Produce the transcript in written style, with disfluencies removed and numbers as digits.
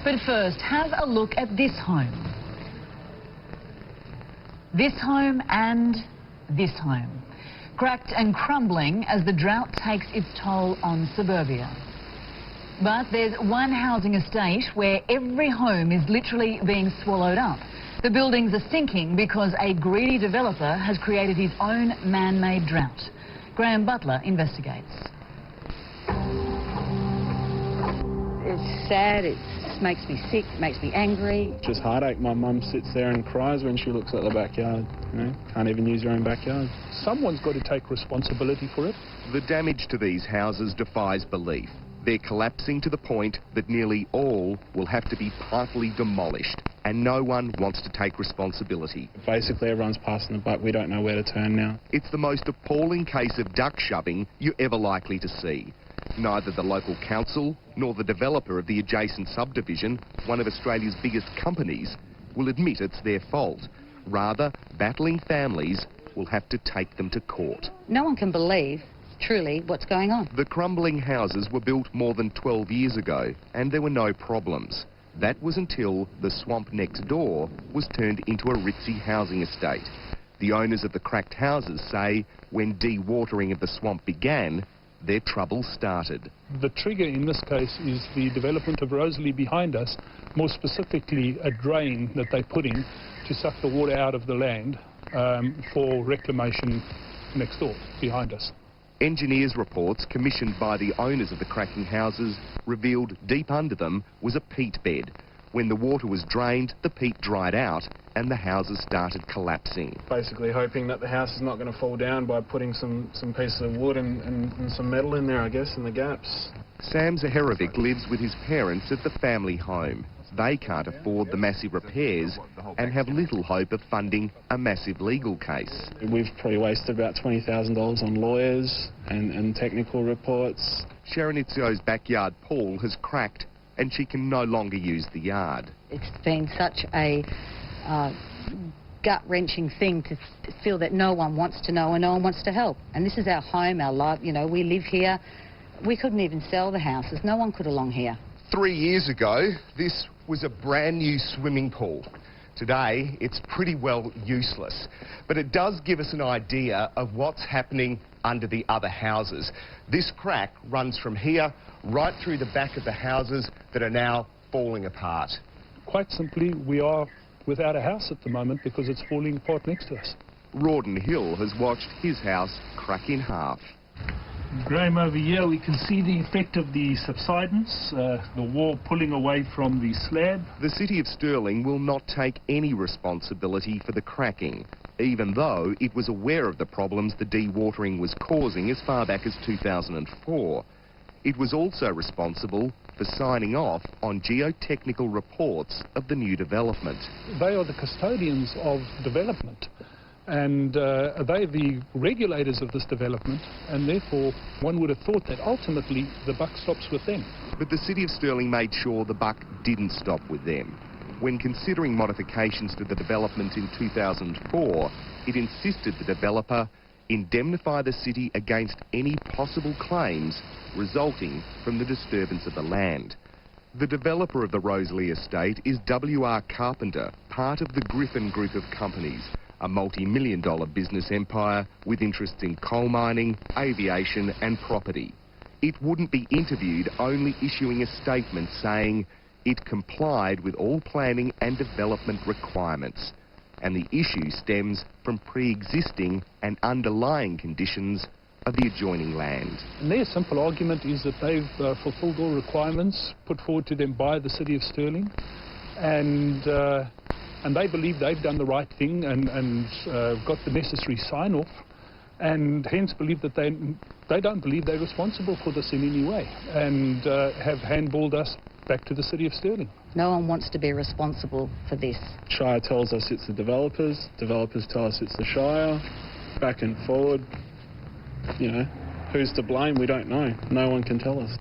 But first, have a look at this home. This home and this home. Cracked and crumbling as the drought takes its toll on suburbia. But there's one housing estate where every home is literally being swallowed up. The buildings are sinking because a greedy developer has created his own man-made drought. Graham Butler investigates. It's sad, it makes me sick, it makes me angry. Just heartache. My mum sits there and cries when she looks at the backyard. You know, can't even use her own backyard. Someone's got to take responsibility for it. The damage to these houses defies belief. They're collapsing to the point that nearly all will have to be partly demolished, and no one wants to take responsibility. Basically, everyone's passing the buck. We don't know where to turn now. It's the most appalling case of duck shoving you're ever likely to see. Neither the local council nor the developer of the adjacent subdivision, one of Australia's biggest companies, will admit it's their fault. Rather, battling families will have to take them to court. No one can believe truly what's going on. The crumbling houses were built more than 12 years ago and there were no problems. That was until the swamp next door was turned into a ritzy housing estate. The owners of the cracked houses say when dewatering of the swamp began, their trouble started. The trigger in this case is the development of Rosalie behind us, more specifically a drain that they put in to suck the water out of the land for reclamation next door behind us. Engineers' reports commissioned by the owners of the cracking houses revealed deep under them was a peat bed. When the water was drained, the peat dried out and the houses started collapsing. Basically hoping that the house is not going to fall down by putting some pieces of wood and some metal in there, I guess, in the gaps. Sam Zaharovic lives with his parents at the family home. They can't afford the massive repairs and have little hope of funding a massive legal case. We've probably wasted about $20,000 on lawyers and technical reports. Sharon Itzio's backyard pool has cracked and she can no longer use the yard. It's been such a gut-wrenching thing to feel that no one wants to know and no one wants to help. And this is our home, our life, you know, we live here. We couldn't even sell the houses. No one could along here. 3 years ago, this was a brand new swimming pool. Today, it's pretty well useless. But it does give us an idea of what's happening under the other houses. This crack runs from here right through the back of the houses that are now falling apart. Quite simply, we are without a house at the moment because it's falling apart next to us. Rawdon Hill has watched his house crack in half. Graham, over here we can see the effect of the subsidence, the wall pulling away from the slab. The City of Stirling will not take any responsibility for the cracking, even though it was aware of the problems the dewatering was causing as far back as 2004. It was also responsible for signing off on geotechnical reports of the new development. They are the custodians of development. And they're the regulators of this development, and therefore one would have thought that ultimately the buck stops with them. But the City of Stirling made sure the buck didn't stop with them. When considering modifications to the development in 2004, it insisted the developer indemnify the city against any possible claims resulting from the disturbance of the land. The developer of the Rosalie estate is W.R. Carpenter, part of the Griffin Group of companies, a multi-million-dollar business empire with interests in coal mining, aviation and property. It wouldn't be interviewed, only issuing a statement saying it complied with all planning and development requirements. And the issue stems from pre-existing and underlying conditions of the adjoining land. And their simple argument is that they've fulfilled all requirements put forward to them by the City of Stirling, and they believe they've done the right thing and got the necessary sign-off, and hence believe that they don't believe they're responsible for this in any way, and have handballed us back to the City of Stirling. No one wants to be responsible for this. Shire tells us it's the developers tell us it's the Shire, back and forward. You know, who's to blame? We don't know. No one can tell us.